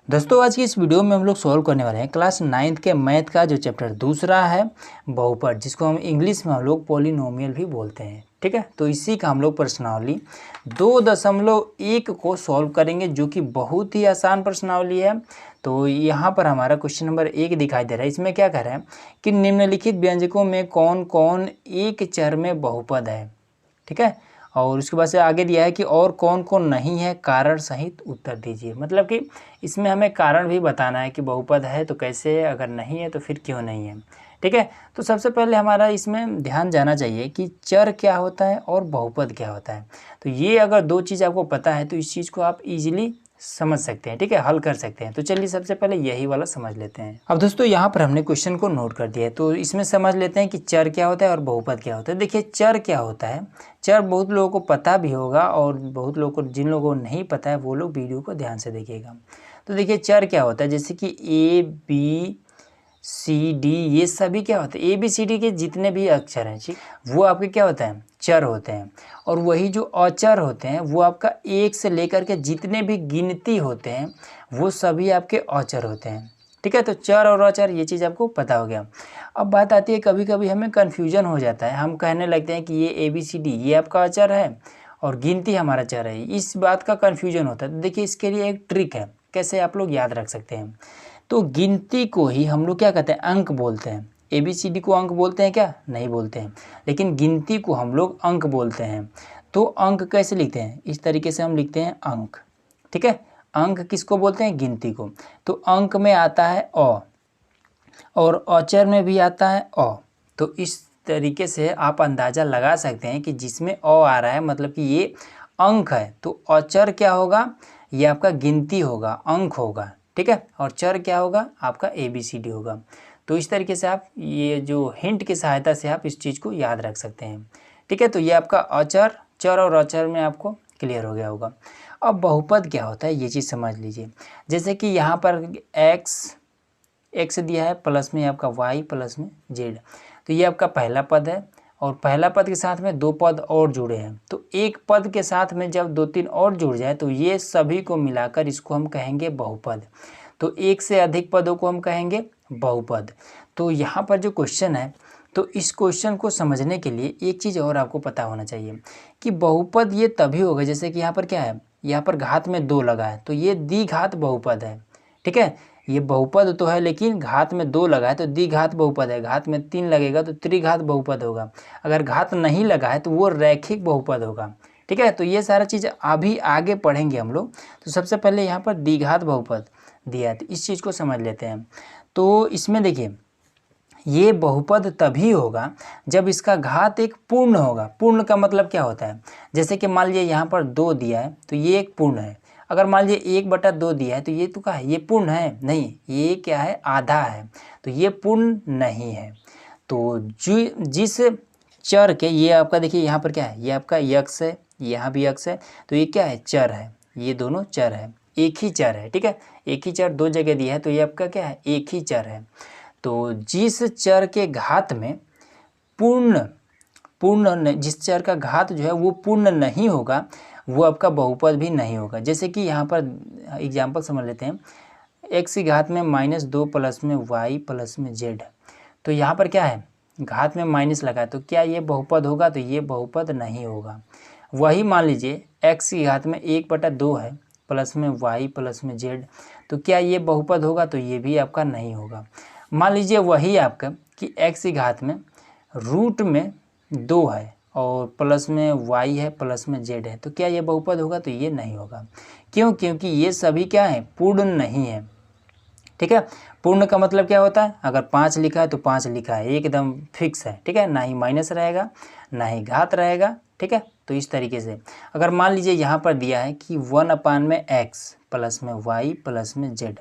दोस्तों आज की इस वीडियो में हम लोग सॉल्व करने वाले हैं क्लास 9th के मैथ का जो चैप्टर दूसरा है बहुपद, जिसको हम इंग्लिश में हम लोग पॉलिनोमियल भी बोलते हैं। ठीक है, तो इसी का हम लोग प्रश्नावली 2.1 को सॉल्व करेंगे, जो कि बहुत ही आसान प्रश्नावली है। तो यहाँ पर हमारा क्वेश्चन नंबर 1 दिखाई दे रहा है। इसमें क्या कर रहे हैं कि निम्नलिखित व्यंजकों में कौन कौन एक चर में बहुपद है। ठीक है, और उसके बाद से आगे दिया है कि और कौन कौन नहीं है, कारण सहित उत्तर दीजिए। मतलब कि इसमें हमें कारण भी बताना है कि बहुपद है तो कैसे है, अगर नहीं है तो फिर क्यों नहीं है। ठीक है, तो सबसे पहले हमारा इसमें ध्यान जाना चाहिए कि चर क्या होता है और बहुपद क्या होता है। तो ये अगर दो चीज़ आपको पता है तो इस चीज़ को आप इजीली समझ सकते हैं। ठीक है, हल कर सकते हैं। तो चलिए सबसे पहले यही वाला समझ लेते हैं। अब दोस्तों यहाँ पर हमने क्वेश्चन को नोट कर दिया है, तो इसमें समझ लेते हैं कि चर क्या होता है और बहुपद क्या होता है। देखिए चर क्या होता है, चर बहुत लोगों को पता भी होगा और बहुत लोगों को, जिन लोगों को नहीं पता है वो लोग वीडियो को ध्यान से देखिएगा। तो देखिए चर क्या होता है, जैसे कि ए बी सी डी, ये सभी क्या होते हैं, ए बी सी डी के जितने भी अक्षर हैं ठीक, वो आपके क्या होते हैं, चर होते हैं। और वही जो अचर होते हैं वो आपका एक से लेकर के जितने भी गिनती होते हैं वो सभी आपके अचर होते हैं। ठीक है, तो चर और अचर ये चीज़ आपको पता हो गया। अब बात आती है, कभी कभी हमें कन्फ्यूजन हो जाता है, हम कहने लगते हैं कि ये ए बी सी डी ये आपका अचर है और गिनती हमारा चर है, इस बात का कन्फ्यूजन होता है। तो देखिए इसके लिए एक ट्रिक है, कैसे आप लोग याद रख सकते हैं। तो गिनती को ही हम लोग क्या कहते हैं, अंक बोलते हैं। ए बी सी डी को अंक बोलते हैं क्या, नहीं बोलते हैं, लेकिन गिनती को हम लोग अंक बोलते हैं। तो अंक कैसे लिखते हैं, इस तरीके से हम लिखते हैं अंक। ठीक है, अंक किसको बोलते हैं, गिनती को। तो अंक में आता है अ और अचर में भी आता है अ। तो इस तरीके से आप अंदाज़ा लगा सकते हैं कि जिसमें अ आ रहा है मतलब कि ये अंक है। तो अचर क्या होगा, ये आपका गिनती होगा, अंक होगा। ठीक है, और चर क्या होगा, आपका ए बी सी डी होगा। तो इस तरीके से आप ये जो हिंट की सहायता से आप इस चीज़ को याद रख सकते हैं। ठीक है, तो ये आपका अचर, चर और अचर में आपको क्लियर हो गया होगा। अब बहुपद क्या होता है ये चीज़ समझ लीजिए। जैसे कि यहाँ पर एक्स दिया है, प्लस में आपका वाई, प्लस में जेड। तो ये आपका पहला पद है और पहला पद के साथ में दो पद और जुड़े हैं। तो एक पद के साथ में जब दो तीन और जुड़ जाए तो ये सभी को मिलाकर इसको हम कहेंगे बहुपद। तो एक से अधिक पदों को हम कहेंगे बहुपद। तो यहाँ पर जो क्वेश्चन है, तो इस क्वेश्चन को समझने के लिए एक चीज़ और आपको पता होना चाहिए कि बहुपद ये तभी होगा, जैसे कि यहाँ पर क्या है, यहाँ पर घात में 2 लगा है तो ये द्विघात बहुपद है। ठीक है, ये बहुपद तो है लेकिन घात में 2 लगा है तो द्विघात बहुपद है। घात में 3 लगेगा तो त्रिघात बहुपद होगा। अगर घात नहीं लगा है तो वो रैखिक बहुपद होगा। ठीक है, तो ये सारा चीज़ अभी आगे पढ़ेंगे हम लोग। तो सबसे पहले यहाँ पर द्विघात बहुपद दिया है, तो इस चीज़ को समझ लेते हैं। तो इसमें देखिए ये बहुपद तभी होगा जब इसका घात एक पूर्ण होगा। पूर्ण का मतलब क्या होता है, जैसे कि मान लीजिए यहाँ पर 2 दिया है तो ये एक पूर्ण है। अगर मान लीजिए 1/2 दिया है तो ये तो क्या है, ये पूर्ण है नहीं, ये क्या है, आधा है, तो ये पूर्ण नहीं है। तो जिस चर के, ये आपका देखिए यहाँ पर क्या है, ये आपका यक्स है, यहाँ भी यक्स है, तो ये क्या है, चर है, ये दोनों चर है, एक ही चर है। ठीक है, एक ही चर 2 जगह दिया है तो ये आपका क्या है, एक ही चर है। तो जिस चर के घात में जिस चर का घात जो है वो पूर्ण नहीं होगा वो आपका बहुपद भी नहीं होगा। जैसे कि यहाँ पर एग्जाम्पल समझ लेते हैं, एक्स की घात में -2 प्लस में वाई प्लस में जेड। तो यहाँ पर क्या है, घात में माइनस लगा है तो क्या ये बहुपद होगा, तो ये बहुपद नहीं होगा। वही मान लीजिए एक्स की घात में 1/2 है प्लस में वाई प्लस में जेड, तो क्या ये बहुपद होगा, तो ये भी आपका नहीं होगा। मान लीजिए वही आपका कि एक्स की घात में √2 है और प्लस में वाई है प्लस में जेड है, तो क्या ये बहुपद होगा, तो ये नहीं होगा। क्यों, क्योंकि ये सभी क्या है, पूर्ण नहीं है। ठीक है, पूर्ण का मतलब क्या होता है, अगर 5 लिखा है तो 5 लिखा है, एकदम फिक्स है। ठीक है, ना ही माइनस रहेगा ना ही घात रहेगा। ठीक है, तो इस तरीके से अगर मान लीजिए यहाँ पर दिया है कि 1/x प्लस में वाई प्लस में जेड,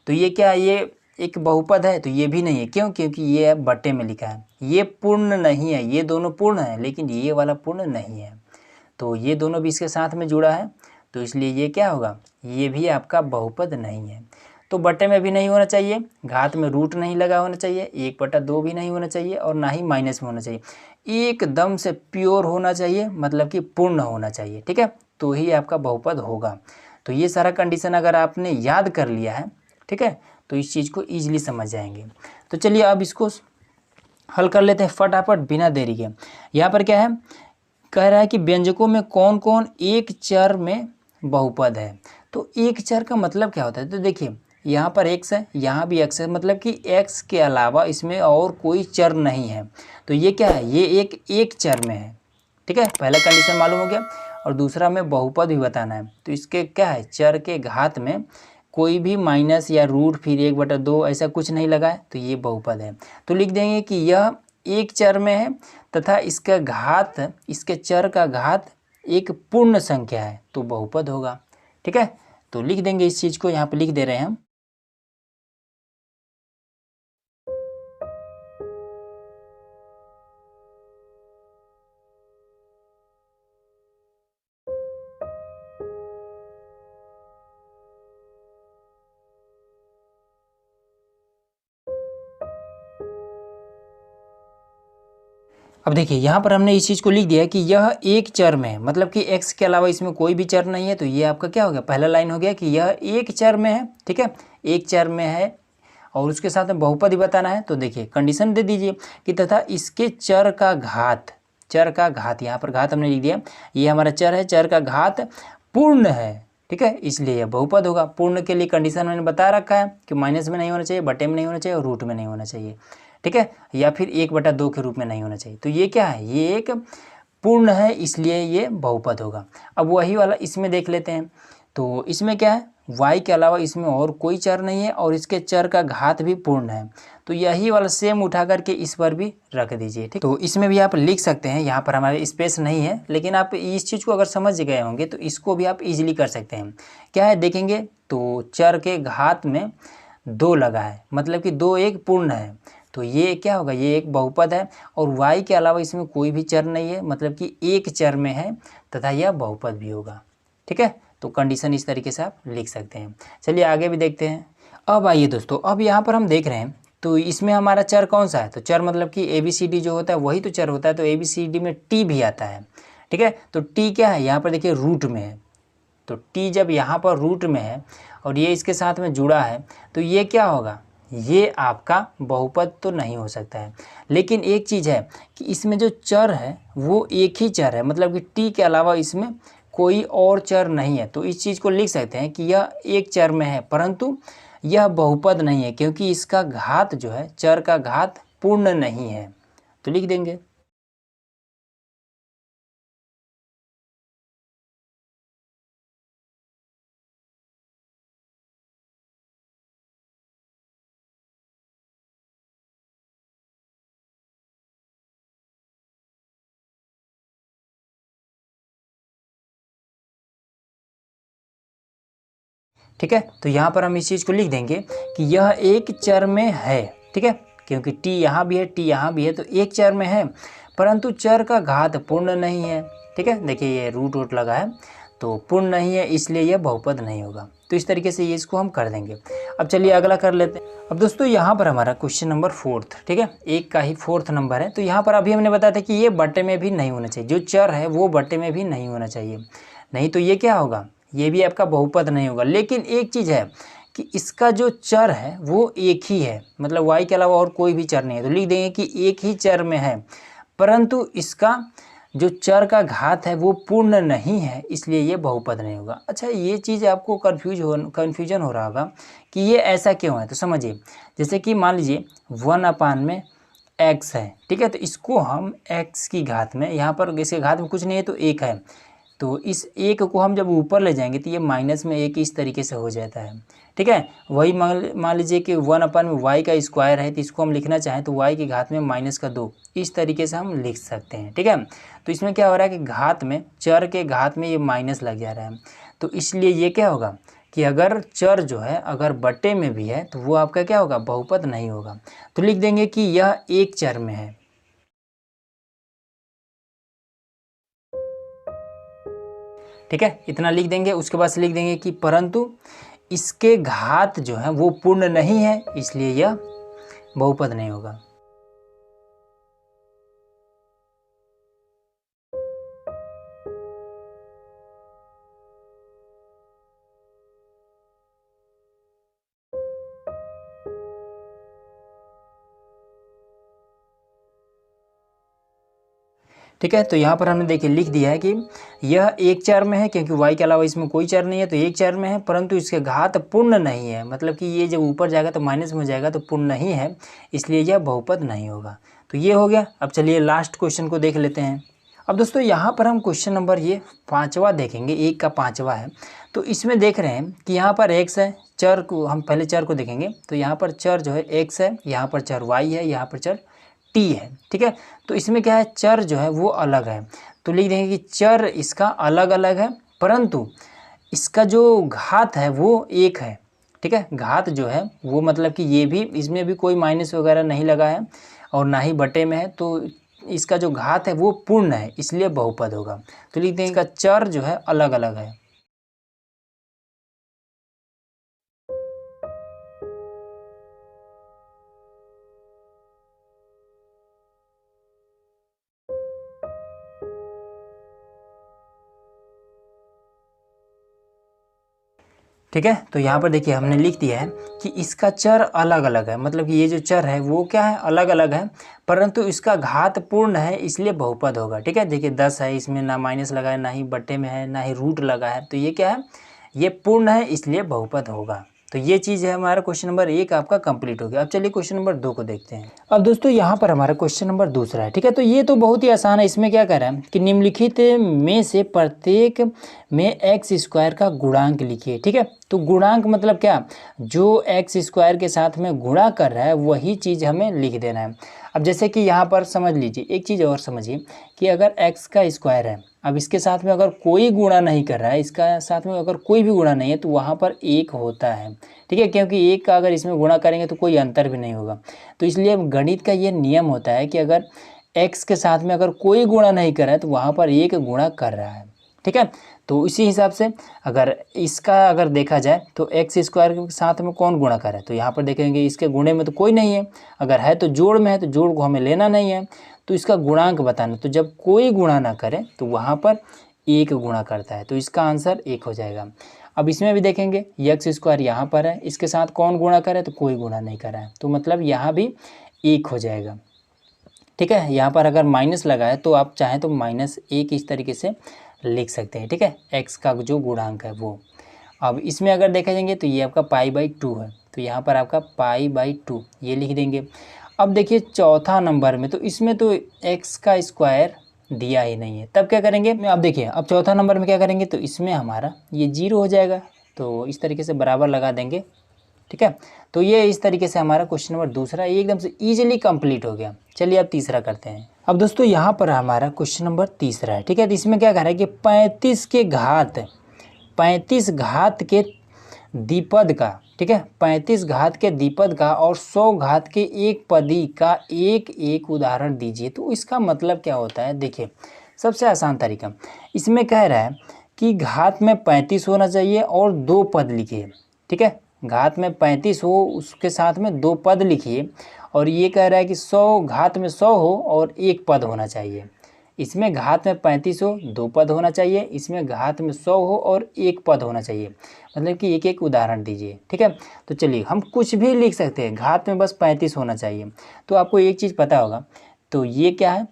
तो ये क्या है, ये एक बहुपद है, तो ये भी नहीं है। क्यों, क्योंकि ये बट्टे में लिखा है, ये पूर्ण नहीं है। ये दोनों पूर्ण है लेकिन ये वाला पूर्ण नहीं है, तो ये दोनों भी इसके साथ में जुड़ा है, तो इसलिए ये क्या होगा, ये भी आपका बहुपद नहीं है। तो बट्टे में भी नहीं होना चाहिए, घात में रूट नहीं लगा होना चाहिए, 1/2 भी नहीं होना चाहिए और ना ही माइनस में होना चाहिए। एकदम से प्योर होना चाहिए, मतलब कि पूर्ण होना चाहिए। ठीक है, तो ही आपका बहुपद होगा। तो ये सारा कंडीशन अगर आपने याद कर लिया है, ठीक है, तो इस चीज़ को ईजिली समझ जाएंगे। तो चलिए अब इसको हल कर लेते हैं फटाफट बिना देरी के। यहाँ पर क्या है, कह रहा है कि व्यंजकों में कौन कौन एक चर में बहुपद है। तो एक चर का मतलब क्या होता है, तो देखिए यहाँ पर x है, यहाँ भी x है, मतलब कि x के अलावा इसमें और कोई चर नहीं है। तो ये क्या है, ये एक चर में है, ठीक है, पहला कंडीशन मालूम हो गया। और दूसरा में बहुपद भी बताना है, तो इसके क्या है, चर के घात में कोई भी माइनस या रूट फिर 1/2 ऐसा कुछ नहीं लगा है, तो ये बहुपद है। तो लिख देंगे कि यह एक चर में है तथा इसका घात, इसके चर का घात एक पूर्ण संख्या है, तो बहुपद होगा, ठीक है। तो लिख देंगे इस चीज़ को, यहाँ पे लिख दे रहे हैं हम। अब देखिए यहाँ पर हमने इस चीज़ को लिख दिया है कि यह एक चर में है, मतलब कि x के अलावा इसमें कोई भी चर नहीं है। तो ये आपका क्या हो गया, पहला लाइन हो गया कि यह एक चर में है, ठीक है, एक चर में है और उसके साथ में बहुपद ही बताना है। तो देखिए कंडीशन दे दीजिए कि तथा इसके चर का घात, चर का घात, यहाँ पर घात हमने लिख दिया, ये हमारा चर है, चर का घात पूर्ण है, ठीक है, इसलिए यह बहुपद होगा। पूर्ण के लिए कंडीशन मैंने बता रखा है कि माइनस में नहीं होना चाहिए, बटे में नहीं होना चाहिए और रूट में नहीं होना चाहिए, ठीक है, या फिर 1/2 के रूप में नहीं होना चाहिए। तो ये क्या है, ये एक पूर्ण है, इसलिए ये बहुपद होगा। अब वही वाला इसमें देख लेते हैं। तो इसमें क्या है, y के अलावा इसमें और कोई चर नहीं है और इसके चर का घात भी पूर्ण है। तो यही वाला सेम उठा करके इस पर भी रख दीजिए, ठीक। तो इसमें भी आप लिख सकते हैं, यहाँ पर हमारे स्पेस नहीं है, लेकिन आप इस चीज़ को अगर समझ गए होंगे तो इसको भी आप इजीली कर सकते हैं। क्या है देखेंगे, तो चर के घात में 2 लगा है, मतलब कि 2 एक पूर्ण है, तो ये क्या होगा, ये एक बहुपद है। और y के अलावा इसमें कोई भी चर नहीं है, मतलब कि एक चर में है तथा यह बहुपद भी होगा, ठीक है। तो कंडीशन इस तरीके से आप लिख सकते हैं। चलिए आगे भी देखते हैं। अब आइए दोस्तों, अब यहाँ पर हम देख रहे हैं, तो इसमें हमारा चर कौन सा है, तो चर मतलब कि ABCD जो होता है वही तो चर होता है। तो ABCD में t भी आता है, ठीक है। तो t क्या है, यहाँ पर देखिए रूट में है, तो t जब यहाँ पर रूट में है और ये इसके साथ में जुड़ा है, तो ये क्या होगा, ये आपका बहुपद तो नहीं हो सकता है। लेकिन एक चीज़ है कि इसमें जो चर है वो एक ही चर है, मतलब कि t के अलावा इसमें कोई और चर नहीं है। तो इस चीज़ को लिख सकते हैं कि यह एक चर में है, परंतु यह बहुपद नहीं है, क्योंकि इसका घात जो है, चर का घात पूर्ण नहीं है। तो लिख देंगे। ठीक है, तो यहाँ पर हम इस चीज़ को लिख देंगे कि यह एक चर में है, ठीक है, क्योंकि t यहाँ भी है, t यहाँ भी है, तो एक चर में है, परंतु चर का घात पूर्ण नहीं है, ठीक है। देखिए ये रूट वोट लगा है, तो पूर्ण नहीं है, इसलिए यह बहुपद नहीं होगा। तो इस तरीके से ये इसको हम कर देंगे। अब चलिए अगला कर लेते हैं। अब दोस्तों यहाँ पर हमारा क्वेश्चन नंबर 4, ठीक है, एक का ही 4th नंबर है। तो यहाँ पर अभी हमने बताया था कि ये बटे में भी नहीं होना चाहिए, जो चर है वो बटे में भी नहीं होना चाहिए, नहीं तो ये क्या होगा, ये भी आपका बहुपद नहीं होगा। लेकिन एक चीज़ है कि इसका जो चर है वो एक ही है, मतलब y के अलावा और कोई भी चर नहीं है। तो लिख देंगे कि एक ही चर में है, परंतु इसका जो चर का घात है वो पूर्ण नहीं है, इसलिए ये बहुपद नहीं होगा। अच्छा, ये चीज़ आपको कन्फ्यूजन हो रहा होगा कि ये ऐसा क्यों है। तो समझिए, जैसे कि मान लीजिए 1/x है, ठीक है, तो इसको हम x की घात में, यहाँ पर इसके घात में कुछ नहीं है तो 1 है, तो इस एक को हम जब ऊपर ले जाएंगे तो ये माइनस में 1 इस तरीके से हो जाता है, ठीक है। वही मान लीजिए कि 1/y का स्क्वायर है, तो इसको हम लिखना चाहें तो y की घात में -2 इस तरीके से हम लिख सकते हैं, ठीक है। तो इसमें क्या हो रहा है कि घात में, चर के घात में ये माइनस लग जा रहा है, तो इसलिए ये क्या होगा कि अगर चर जो है अगर बटे में भी है तो वो आपका क्या होगा, बहुपद नहीं होगा। तो लिख देंगे कि यह एक चर में है, ठीक है, इतना लिख देंगे। उसके बाद से लिख देंगे कि परंतु इसके घात जो है वो पूर्ण नहीं है, इसलिए यह बहुपद नहीं होगा। ठीक है। तो यहाँ पर हमने देखिए लिख दिया है कि यह एक चर में है, क्योंकि y के अलावा इसमें कोई चर नहीं है, तो एक चर में है, परंतु इसके घात पूर्ण नहीं है, मतलब कि ये जब ऊपर जाएगा तो माइनस में जाएगा तो पूर्ण नहीं है, इसलिए यह बहुपद नहीं होगा। तो ये हो गया। अब चलिए लास्ट क्वेश्चन को देख लेते हैं। अब दोस्तों यहाँ पर हम क्वेश्चन नंबर ये 5वां देखेंगे, 1 का 5वां है। तो इसमें देख रहे हैं कि यहाँ पर x है, चर को हम पहले चर को देखेंगे। तो यहाँ पर चर जो है x है, यहाँ पर चर y है, यहाँ पर चर t है। ठीक है। तो इसमें क्या है, चर जो है वो अलग है, तो लिख देंगे कि चर इसका अलग अलग है, परंतु इसका जो घात है वो एक है। ठीक है। घात जो है वो मतलब कि ये भी, इसमें भी कोई माइनस वगैरह नहीं लगा है और ना ही बटे में है, तो इसका जो घात है वो पूर्ण है, इसलिए बहुपद होगा। तो लिख देंगे इसका चर जो है अलग अलग है। ठीक है। तो यहाँ पर देखिए हमने लिख दिया है कि इसका चर अलग अलग है, मतलब कि ये जो चर है वो क्या है, अलग अलग है, परंतु इसका घात पूर्ण है, इसलिए बहुपद होगा। ठीक है। देखिए 10 है, इसमें ना माइनस लगा है, ना ही बट्टे में है, ना ही रूट लगा है, तो ये क्या है, ये पूर्ण है, इसलिए बहुपद होगा। तो ये चीज़ है, हमारा क्वेश्चन नंबर 1 आपका कंप्लीट हो गया। अब चलिए क्वेश्चन नंबर 2 को देखते हैं। अब दोस्तों यहाँ पर हमारा क्वेश्चन नंबर 2 है। ठीक है। तो ये तो बहुत ही आसान है। इसमें क्या कर रहा है कि निम्नलिखित में से प्रत्येक में एक्स स्क्वायर का गुणांक लिखिए। ठीक है। तो गुणांक मतलब क्या, जो एक्स स्क्वायर के साथ में गुणा कर रहा है वही चीज़ हमें लिख देना है। अब जैसे कि यहाँ पर समझ लीजिए, एक चीज़ और समझिए कि अगर एक्स का स्क्वायर है, अब इसके साथ में अगर कोई गुणा नहीं कर रहा है, इसका साथ में अगर कोई भी गुणा नहीं है, तो वहाँ पर एक होता है। ठीक है। क्योंकि एक का अगर इसमें गुणा करेंगे तो कोई अंतर भी नहीं होगा। तो इसलिए गणित का ये नियम होता है कि अगर एक्स के साथ में अगर कोई गुणा नहीं कर रहा है तो वहाँ पर एक गुणा कर रहा है। ठीक है। तो इसी हिसाब से अगर इसका अगर देखा जाए तो एक्स स्क्वायर के साथ में कौन गुणा कर रहा है, तो यहाँ पर देखेंगे इसके गुणे में तो कोई नहीं है, अगर है तो जोड़ में है, तो जोड़ को हमें लेना नहीं है, तो इसका गुणांक बताना। तो जब कोई गुणा ना करे तो वहाँ पर एक गुणा करता है, तो इसका आंसर 1 हो जाएगा। अब इसमें भी देखेंगे एक्स स्क्वायर यहाँ पर है, इसके साथ कौन गुणा करे, तो कोई गुणा नहीं करा है, तो मतलब यहाँ भी 1 हो जाएगा। ठीक है। यहाँ पर अगर माइनस लगा है तो आप चाहें तो -1 इस तरीके से लिख सकते हैं। ठीक है। एक्स का जो गुणांक है वो। अब इसमें अगर देखा जाएंगे तो ये आपका π/2 है, तो यहाँ पर आपका π/2 ये लिख देंगे। अब देखिए चौथा नंबर में, तो इसमें तो एक्स का स्क्वायर दिया ही नहीं है, तब क्या करेंगे, अब देखिए अब चौथा नंबर में क्या करेंगे, तो इसमें हमारा ये 0 हो जाएगा, तो इस तरीके से बराबर लगा देंगे। ठीक है। तो ये इस तरीके से हमारा क्वेश्चन नंबर 2 एकदम से ईजिली कंप्लीट हो गया। चलिए अब तीसरा करते हैं। अब दोस्तों यहाँ पर हमारा क्वेश्चन नंबर 3 है। ठीक है। तो इसमें क्या कह रहा है कि 35 घात के द्विपद का, ठीक है, 35 घात के द्विपद का और 100 घात के एक पदी का एक एक उदाहरण दीजिए। तो इसका मतलब क्या होता है, देखिए सबसे आसान तरीका, इसमें कह रहा है कि घात में 35 होना चाहिए और 2 पद लिखिए। ठीक है। घात में 35 हो, उसके साथ में 2 पद लिखिए, और ये कह रहा है कि 100 घात में 100 हो और 1 पद होना चाहिए। इसमें घात में 35 हो, 2 पद होना चाहिए, इसमें घात में 100 हो और 1 पद होना चाहिए, मतलब कि एक एक उदाहरण दीजिए। ठीक है। तो चलिए हम कुछ भी लिख सकते हैं, घात में बस 35 होना चाहिए। तो आपको एक चीज़ पता होगा, तो ये क्या है,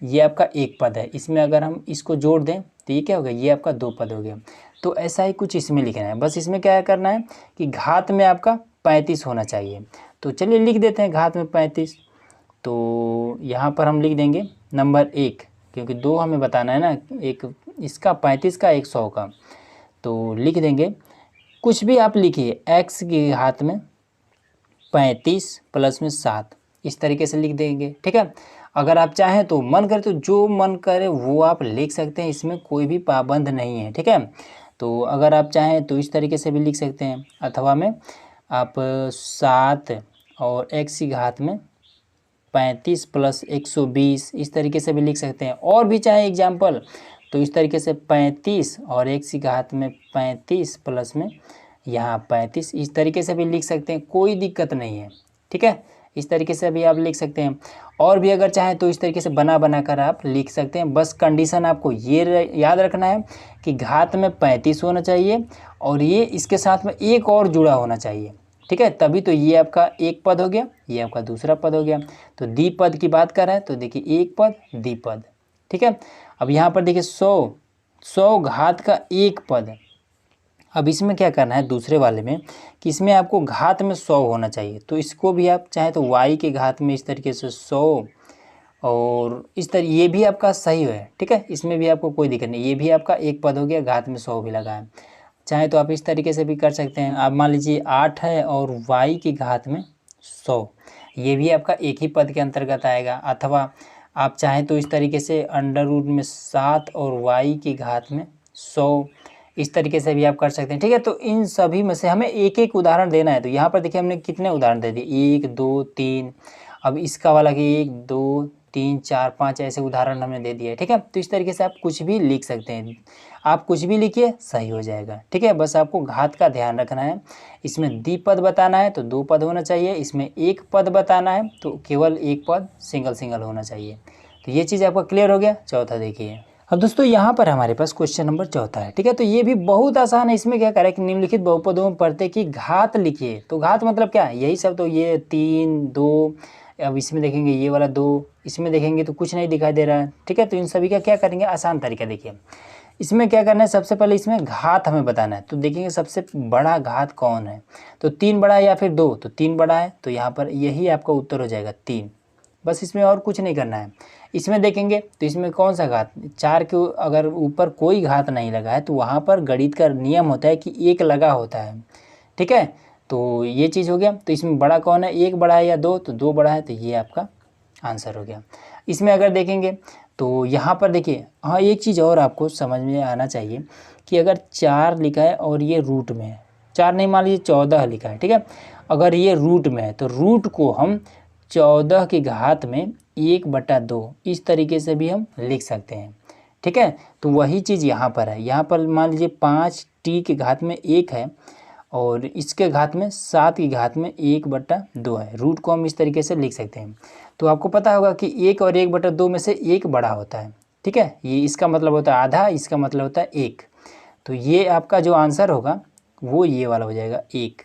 ये आपका 1 पद है, इसमें अगर हम इसको जोड़ दें तो ये क्या होगा, ये आपका 2 पद हो गया। तो ऐसा ही कुछ इसमें लिखना है, बस इसमें क्या करना है कि घात में आपका 35 होना चाहिए। तो चलिए लिख देते हैं घात में 35। तो यहाँ पर हम लिख देंगे नंबर 1, क्योंकि 2 हमें बताना है ना, एक इसका 35 का, एक 100 का। तो लिख देंगे, कुछ भी आप लिखिए, x के घात में 35 प्लस में 7, इस तरीके से लिख देंगे। ठीक है। अगर आप चाहें तो मन करे तो जो मन करे वो आप लिख सकते हैं, इसमें कोई भी पाबंद नहीं है। ठीक है। तो अगर आप चाहें तो इस तरीके से भी लिख सकते हैं, अथवा में आप 7 और x की घात में 35 प्लस 120 इस तरीके से भी लिख सकते हैं। और भी चाहे एग्जाम्पल तो इस तरीके से 35 और x की घात में 35 प्लस में यहाँ 35, इस तरीके से भी लिख सकते हैं, कोई दिक्कत नहीं है। ठीक है। इस तरीके से भी आप लिख सकते हैं, और भी अगर चाहें तो इस तरीके से बना कर आप लिख सकते हैं। बस कंडीशन आपको ये याद रखना है कि घात में 35 होना चाहिए और ये इसके साथ में एक और जुड़ा होना चाहिए। ठीक है। तभी तो ये आपका एक पद हो गया, ये आपका दूसरा पद हो गया। तो द्विपद की बात कर रहा है तो देखिए एक पद द्विपद, ठीक है। अब यहाँ पर देखिए 100 घात का एक पद। अब इसमें क्या करना है दूसरे वाले में कि इसमें आपको घात में 100 होना चाहिए, तो इसको भी आप चाहे तो y के घात में इस तरीके से 100 और इस तरह ये भी आपका सही है, ठीक है। इसमें भी आपको कोई दिक्कत नहीं, ये भी आपका एक पद हो गया, घात में 100 भी लगा है। चाहे तो आप इस तरीके से भी कर सकते हैं। आप मान लीजिए 8 है और y की घात में 100, ये भी आपका एक ही पद के अंतर्गत आएगा। अथवा आप चाहें तो इस तरीके से अंडर रूट में 7 और y की घात में 100, इस तरीके से भी आप कर सकते हैं, ठीक है। तो इन सभी में से हमें एक एक उदाहरण देना है। तो यहाँ पर देखिए हमने कितने उदाहरण दे दिए, 1 2 3। अब इसका वाला कि 1 2 3 4 5 ऐसे उदाहरण हमने दे दिए, ठीक है। तो इस तरीके से आप कुछ भी लिख सकते हैं, आप कुछ भी लिखिए सही हो जाएगा, ठीक है। बस आपको घात का ध्यान रखना है। इसमें द्विपद बताना है तो 2 पद होना चाहिए, इसमें एक पद बताना है तो केवल एक पद सिंगल होना चाहिए। तो ये चीज़ आपका क्लियर हो गया। चौथा देखिए। अब दोस्तों यहाँ पर हमारे पास क्वेश्चन नंबर चौथा है, ठीक है। तो ये भी बहुत आसान है। इसमें क्या करें कि निम्नलिखित बहुपदों में प्रत्येक की घात लिखिए। तो घात मतलब क्या है, यही सब। तो ये 3 2, अब इसमें देखेंगे ये वाला 2, इसमें देखेंगे तो कुछ नहीं दिखाई दे रहा है, ठीक है। तो इन सभी का क्या करेंगे, आसान तरीका देखिए। इसमें क्या करना है, सबसे पहले इसमें घात हमें बताना है। तो देखेंगे सबसे बड़ा घात कौन है, तो 3 बड़ा है या फिर 2, तो 3 बड़ा है, तो यहाँ पर यही आपका उत्तर हो जाएगा 3। बस इसमें और कुछ नहीं करना है। इसमें देखेंगे तो इसमें कौन सा घात, 4 के अगर ऊपर कोई घात नहीं लगा है तो वहाँ पर गणित का नियम होता है कि 1 लगा होता है, ठीक है। तो ये चीज़ हो गया। तो इसमें बड़ा कौन है, 1 बड़ा है या 2, तो 2 बड़ा है, तो ये आपका आंसर हो गया। इसमें अगर देखेंगे तो यहाँ पर देखिए, हाँ एक चीज़ और आपको समझ में आना चाहिए कि अगर 4 लिखा है और ये रूट में है, 4 नहीं मान लीजिए 14 लिखा है, ठीक है। अगर ये रूट में है तो रूट को हम 14 की घात में 1/2 इस तरीके से भी हम लिख सकते हैं, ठीक है। तो वही चीज़ यहाँ पर है। यहाँ पर मान लीजिए 5t की घात में 1 है और इसके घात में 7 की घात में 1/2 है। रूट को हम इस तरीके से लिख सकते हैं। तो आपको पता होगा कि 1 और 1/2 में से 1 बड़ा होता है, ठीक है। ये इसका मतलब होता है आधा, इसका मतलब होता है 1। तो ये आपका जो आंसर होगा वो ये वाला हो जाएगा 1।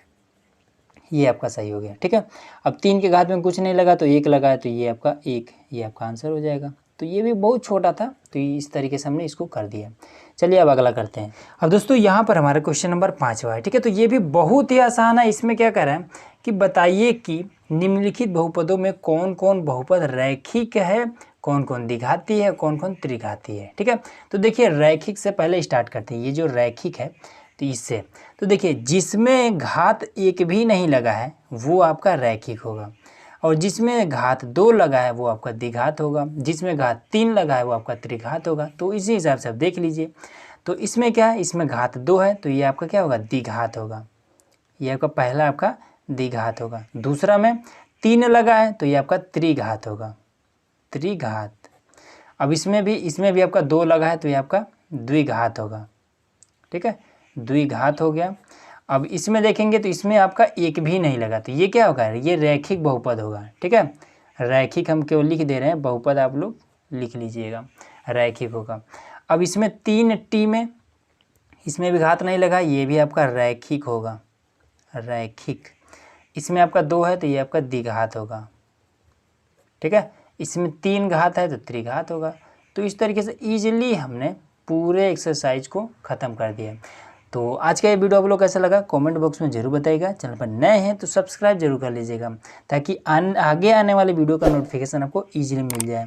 ये आपका सही हो गया, ठीक है। अब 3 के घात में कुछ नहीं लगा तो 1 लगा है, तो ये आपका 1, ये आपका आंसर हो जाएगा। तो ये भी बहुत छोटा था, तो इस तरीके से हमने इसको कर दिया। चलिए अब अगला करते हैं। अब दोस्तों यहाँ पर हमारा क्वेश्चन नंबर 5वां है, ठीक है। तो ये भी बहुत ही आसान है। इसमें क्या कर रहा है कि बताइए कि निम्नलिखित बहुपदों में कौन कौन बहुपद रैखिक है, कौन कौन द्विघाती है, कौन कौन त्रिघाती है, ठीक है। तो देखिए रैखिक से पहले स्टार्ट करते हैं। ये जो रैखिक है तो इससे, तो देखिए जिसमें घात 1 भी नहीं लगा है वो आपका रैखिक होगा, और जिसमें घात 2 लगा है वो आपका द्विघात होगा, जिसमें घात 3 लगा है वो आपका त्रिघात होगा। तो इसी हिसाब से आप देख लीजिए। तो इसमें क्या है, इसमें घात 2 है तो ये आपका क्या होगा, द्विघात होगा। ये आपका पहला आपका द्विघात होगा। दूसरा में 3 लगा है तो ये आपका त्रिघात होगा, त्रिघात। अब इसमें भी आपका 2 लगा है तो ये आपका द्विघात होगा, ठीक है, द्विघात हो गया। अब इसमें देखेंगे तो इसमें आपका 1 भी नहीं लगा, तो ये क्या होगा, ये रैखिक बहुपद होगा, ठीक है। रैखिक हम केवल लिख दे रहे हैं, बहुपद आप लोग लिख लीजिएगा, रैखिक होगा। अब इसमें 3t में इसमें भी घात नहीं लगा, ये भी आपका रैखिक होगा, रैखिक। इसमें आपका 2 है तो ये आपका द्विघात होगा, ठीक है। इसमें 3 घात है तो त्रिघात होगा। तो इस तरीके से ईजिली हमने पूरे एक्सरसाइज को ख़त्म कर दिया। तो आज का ये वीडियो आप लोग कैसा लगा कमेंट बॉक्स में ज़रूर बताइएगा। चैनल पर नए हैं तो सब्सक्राइब जरूर कर लीजिएगा ताकि आगे आने वाले वीडियो का नोटिफिकेशन आपको ईजिली मिल जाए।